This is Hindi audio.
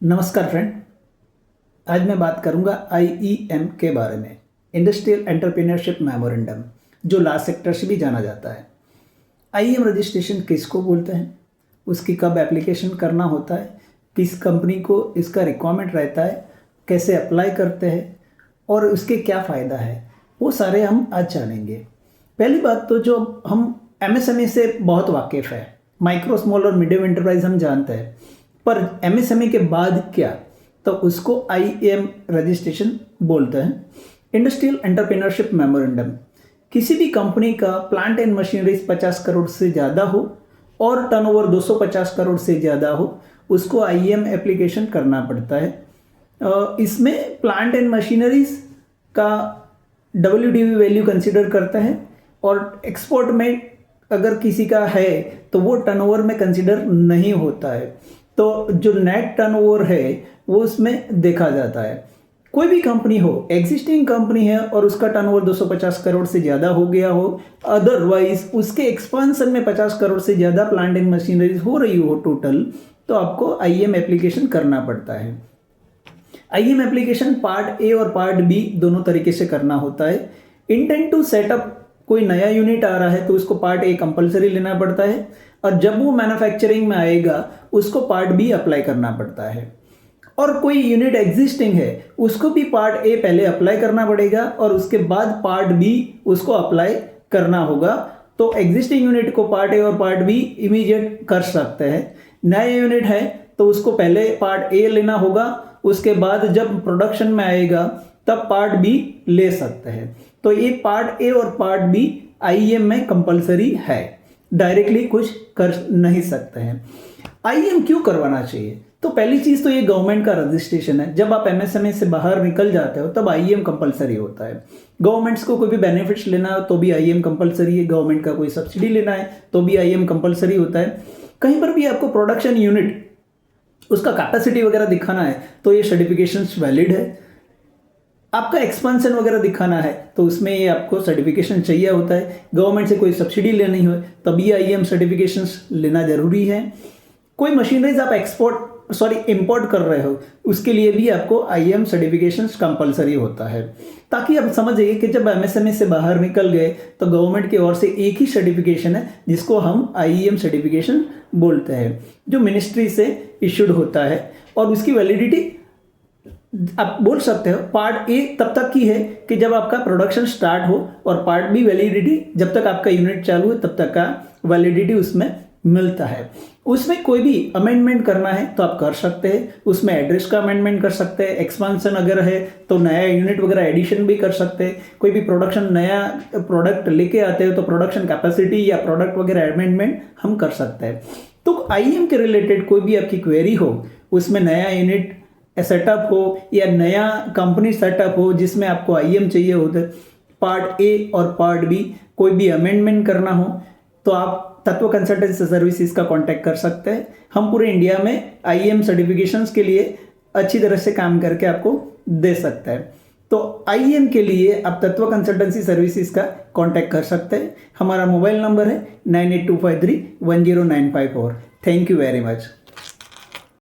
नमस्कार फ्रेंड। आज मैं बात करूंगा आईईएम के बारे में, इंडस्ट्रियल एंटरप्रेन्योरशिप मेमोरेंडम, जो लास्ट सेक्टर से भी जाना जाता है। आईईएम रजिस्ट्रेशन किसको बोलते हैं, उसकी कब एप्लीकेशन करना होता है, किस कंपनी को इसका रिक्वायरमेंट रहता है, कैसे अप्लाई करते हैं और उसके क्या फ़ायदा है, वो सारे हम आज जानेंगे। पहली बात तो जो हम एमएसएमई से बहुत वाकिफ़ है, माइक्रो स्मॉल और मीडियम एंटरप्राइज हम जानते हैं, पर एमएसएमई के बाद क्या, तो उसको आईईएम रजिस्ट्रेशन बोलते हैं। इंडस्ट्रियल एंटरप्रेन्योरशिप मेमोरेंडम, किसी भी कंपनी का प्लांट एंड मशीनरीज 50 करोड़ से ज़्यादा हो और टर्नओवर 250 करोड़ से ज़्यादा हो, उसको आईईएम एप्लीकेशन करना पड़ता है। इसमें प्लांट एंड मशीनरीज का WDV वैल्यू कंसिडर करता है और एक्सपोर्ट में अगर किसी का है तो वो टर्नओवर में कंसिडर नहीं होता है। तो जो नेट टर्नओवर है वो उसमें देखा जाता है। कोई भी कंपनी हो, एग्जिस्टिंग कंपनी है और उसका टर्नओवर 250 करोड़ से ज़्यादा हो गया हो, अदरवाइज उसके एक्सपांसन में 50 करोड़ से ज़्यादा प्लांट एंड मशीनरीज हो रही हो टोटल, तो आपको आईईएम एप्लीकेशन करना पड़ता है। आईईएम एप्लीकेशन पार्ट ए और पार्ट बी दोनों तरीके से करना होता है। इंटेंट टू सेटअप, कोई नया यूनिट आ रहा है तो उसको पार्ट ए कंपलसरी लेना पड़ता है, और जब वो मैन्युफैक्चरिंग में आएगा उसको पार्ट बी अप्लाई करना पड़ता है। और कोई यूनिट एग्जिस्टिंग है उसको भी पार्ट ए पहले अप्लाई करना पड़ेगा और उसके बाद पार्ट बी उसको अप्लाई करना होगा। तो एग्जिस्टिंग यूनिट को पार्ट ए और पार्ट बी इमीडिएट कर सकते हैं। नया यूनिट है तो उसको पहले पार्ट ए लेना होगा, उसके बाद जब प्रोडक्शन में आएगा तब पार्ट बी ले सकते हैं। तो ये पार्ट ए और पार्ट बी आईईएम में कंपलसरी है, डायरेक्टली कुछ कर नहीं सकते हैं। आईईएम क्यों करवाना चाहिए? तो पहली चीज़ तो ये गवर्नमेंट का रजिस्ट्रेशन है। जब आप एमएसएमई से बाहर निकल जाते हो तब आईईएम कंपलसरी होता है। गवर्नमेंट्स को कोई भी बेनिफिट्स लेना हो तो भी आईईएम कंपलसरी है, गवर्नमेंट का कोई सब्सिडी लेना है तो भी आईईएम कंपलसरी होता है। कहीं पर भी आपको प्रोडक्शन यूनिट उसका कैपेसिटी वगैरह दिखाना है तो ये सर्टिफिकेशंस वैलिड है। आपका एक्सपेंशन वगैरह दिखाना है तो उसमें ये आपको सर्टिफिकेशन चाहिए होता है। गवर्नमेंट से कोई सब्सिडी लेनी हो तभी आईईएम सर्टिफिकेशंस लेना जरूरी है। कोई मशीनरीज आप इंपोर्ट कर रहे हो उसके लिए भी आपको आईईएम सर्टिफिकेशंस कंपलसरी होता है, ताकि आप समझिए कि जब एमएसएमई से बाहर निकल गए तो गवर्नमेंट की ओर से एक ही सर्टिफिकेशन है जिसको हम आईईएम सर्टिफिकेशन बोलते हैं, जो मिनिस्ट्री से इशूड होता है। और उसकी वैलिडिटी आप बोल सकते हो पार्ट ए तब तक की है कि जब आपका प्रोडक्शन स्टार्ट हो, और पार्ट बी वैलिडिटी जब तक आपका यूनिट चालू है तब तक का वैलिडिटी उसमें मिलता है। उसमें कोई भी अमेंडमेंट करना है तो आप कर सकते हैं, उसमें एड्रेस का अमेंडमेंट कर सकते हैं, एक्सपांसन अगर है तो नया यूनिट वगैरह एडिशन भी कर सकते हैं। कोई भी प्रोडक्शन नया प्रोडक्ट लेके आते हो तो प्रोडक्शन कैपेसिटी या प्रोडक्ट वगैरह अमेंडमेंट हम कर सकते हैं। तो आईईएम के रिलेटेड कोई भी आपकी क्वेरी हो, उसमें नया यूनिट सेटअप हो या नया कंपनी सेटअप हो जिसमें आपको आईईएम चाहिए होता है, पार्ट ए और पार्ट बी कोई भी अमेंडमेंट करना हो तो आप तत्व कंसल्टेंसी सर्विसेज का कांटेक्ट कर सकते हैं। हम पूरे इंडिया में आईईएम सर्टिफिकेशंस के लिए अच्छी तरह से काम करके आपको दे सकते हैं। तो आईईएम के लिए आप तत्व कंसल्टेंसी सर्विसेज का कांटेक्ट कर सकते हैं। हमारा मोबाइल नंबर है 9825310954। Thank you very much.